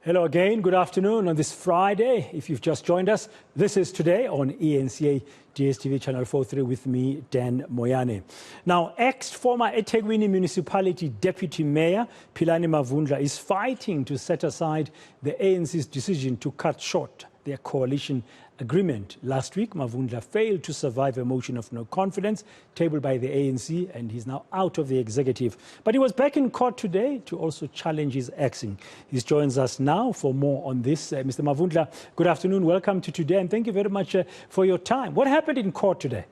Hello again, good afternoon on this Friday. If you've just joined us, this is Today on ENCA DSTV Channel 43 with me, Dan Moyane. Now, ex-former eThekwini Municipality Deputy Mayor Philani Mavundla is fighting to set aside the ANC's decision to cut short their coalition agreement. Last week, Mavundla failed to survive a motion of no confidence tabled by the ANC, and he's now out of the executive. But he was back in court today to also challenge his axing. He joins us now for more on this. Mr. Mavundla, good afternoon. Welcome to Today, and thank you very much for your time. What happened in court today?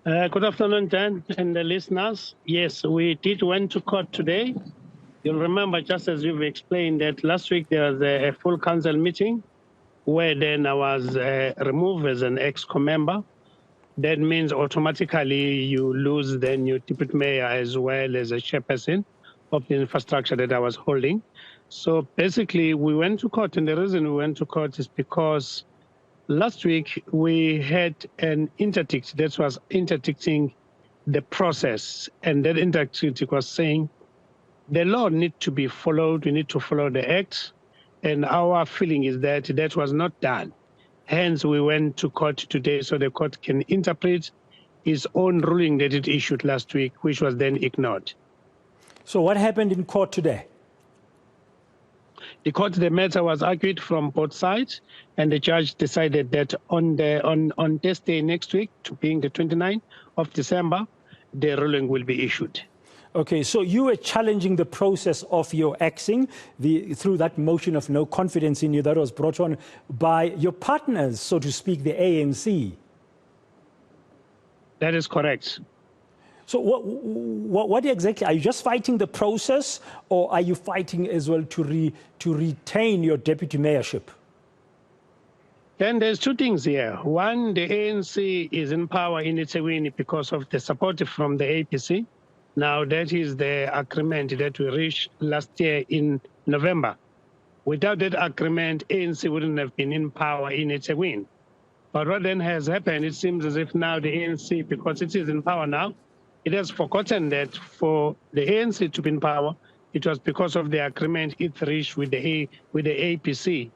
Good afternoon, Dan, and the listeners. Yes, we did went to court today. You'll remember, just as you've explained, that last week there was a full council meeting where then I was removed as an ex-co member. That means automatically you lose then your deputy mayor as well as a chairperson of the infrastructure that I was holding. So basically we went to court, and the reason we went to court is because last week we had an interdict that was interdicting the process, and that interdict was saying the law needs to be followed, we need to follow the act. And our feeling is that that was not done. Hence, we went to court today so the court can interpret its own ruling that it issued last week, which was then ignored. So what happened in court today? The matter was argued from both sides, and the judge decided that on this day next week, being the 29th of December, the ruling will be issued. Okay, so you were challenging the process of your axing through that motion of no confidence in you that was brought on by your partners, so to speak, the ANC. That is correct. So what exactly, are you just fighting the process, or are you fighting as well to retain your deputy mayorship? Then there's two things here. One, the ANC is in power in eThekwini because of the support from the APC. Now, that is the agreement that we reached last year in November. Without that agreement, ANC wouldn't have been in power in eThekwini. But what then has happened, it seems as if now the ANC, because it is in power now, it has forgotten that for the ANC to be in power, it was because of the agreement it reached with the APC,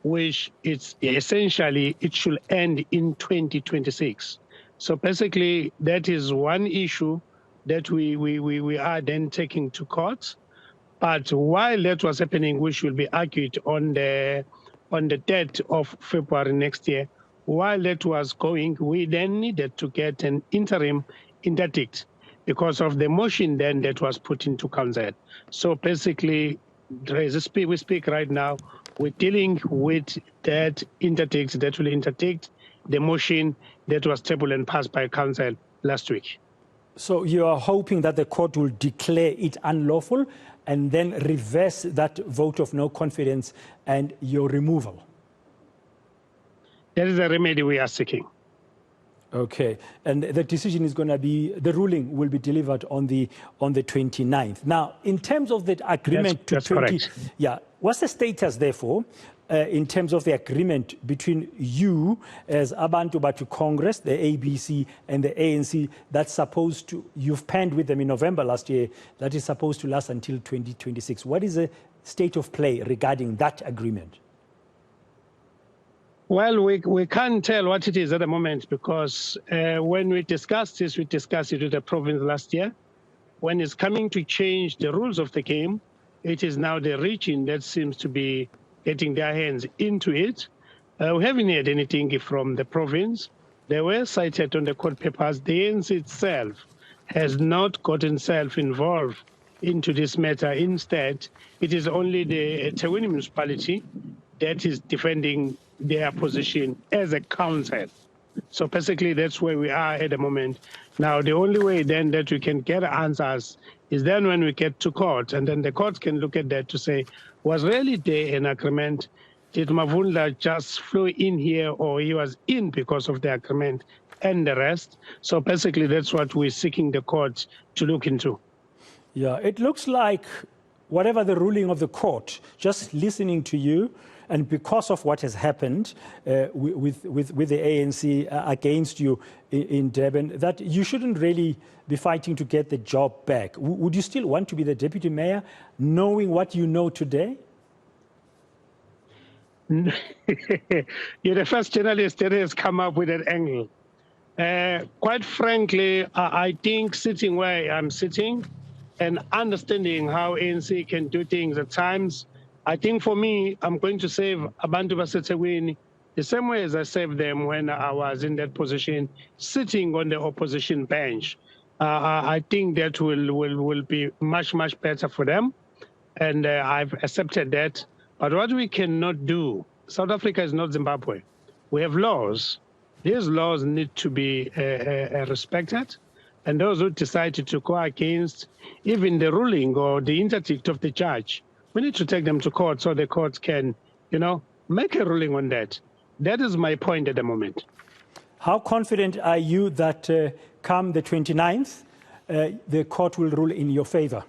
which it's essentially, it should end in 2026. So basically, that is one issue that we are then taking to court. But while that was happening, which will be argued on the 3rd of February next year, while that was going, we then needed to get an interim interdict because of the motion then that was put into council. So basically, as we speak right now, we're dealing with that interdict that will interdict the motion that was tabled and passed by council last week. So you are hoping that the court will declare it unlawful and then reverse that vote of no confidence and your removal? That is the remedy we are seeking. Okay, and the decision is going to be, the ruling will be delivered on the 29th. Now, in terms of that agreement that's correct. Yeah, what's the status therefore? In terms of the agreement between you as Abantu Batu Congress, the ABC and the ANC, that's supposed to, you've penned with them in November last year, that is supposed to last until 2026. What is the state of play regarding that agreement? Well, we can't tell what it is at the moment because when we discussed this, we discussed it with the province last year. When it's coming to change the rules of the game, it is now the region that seems to be getting their hands into it. We haven't heard anything from the province. They were cited on the court papers. The ANC itself has not gotten itself involved into this matter. Instead, it is only the eThekwini municipality that is defending their position as a council. So basically, that's where we are at the moment. Now, the only way then that we can get answers is then when we get to court, and then the court can look at that to say, was really there an agreement? Did Mavundla just flew in here, or he was in because of the agreement and the rest? So basically, that's what we're seeking the court to look into. Yeah, it looks like whatever the ruling of the court, just listening to you, and because of what has happened with the ANC against you in Durban, that you shouldn't really be fighting to get the job back. Would you still want to be the deputy mayor, knowing what you know today? You're the first journalist that has come up with that angle. Quite frankly, I think sitting where I'm sitting and understanding how ANC can do things at times, I think for me, I'm going to save Abantu baseThekwini the same way as I saved them when I was in that position, sitting on the opposition bench. I think that will be much, much better for them. And I've accepted that. But what we cannot do, South Africa is not Zimbabwe. We have laws. These laws need to be respected. And those who decided to go against even the ruling or the interdict of the judge, we need to take them to court so the court can, make a ruling on that. That is my point at the moment. How confident are you that come the 29th, the court will rule in your favor?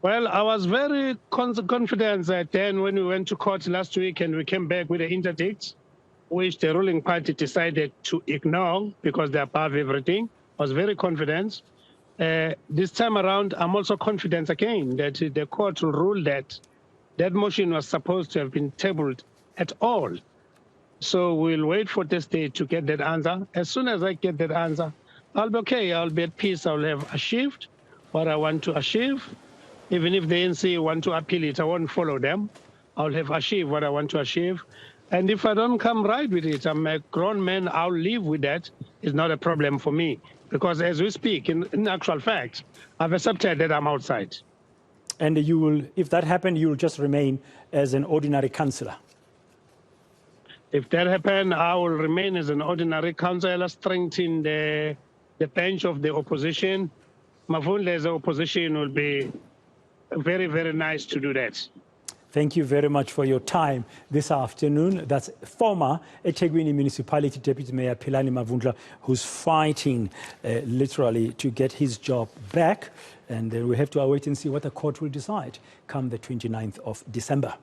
Well, I was very confident that then when we went to court last week and we came back with the interdict, which the ruling party decided to ignore because they're above everything, I was very confident. This time around, I'm also confident again that the court will rule that that motion was supposed to have been tabled at all. So we'll wait for this day to get that answer. As soon as I get that answer, I'll be okay. I'll be at peace. I'll have achieved what I want to achieve. Even if the ANC want to appeal it, I won't follow them. I'll have achieved what I want to achieve. And if I don't come right with it, I'm a grown man, I'll live with that. It's not a problem for me. Because as we speak, in actual fact, I've accepted that I'm outside. And you will, if that happened, you will just remain as an ordinary councillor. If that happens, I will remain as an ordinary councillor, strengthen the bench of the opposition. Mavundla as the opposition will be very, very nice to do that. Thank you very much for your time this afternoon. That's former eThekwini Municipality Deputy Mayor Philani Mavundla, who's fighting literally to get his job back. And we have to wait and see what the court will decide come the 29th of December.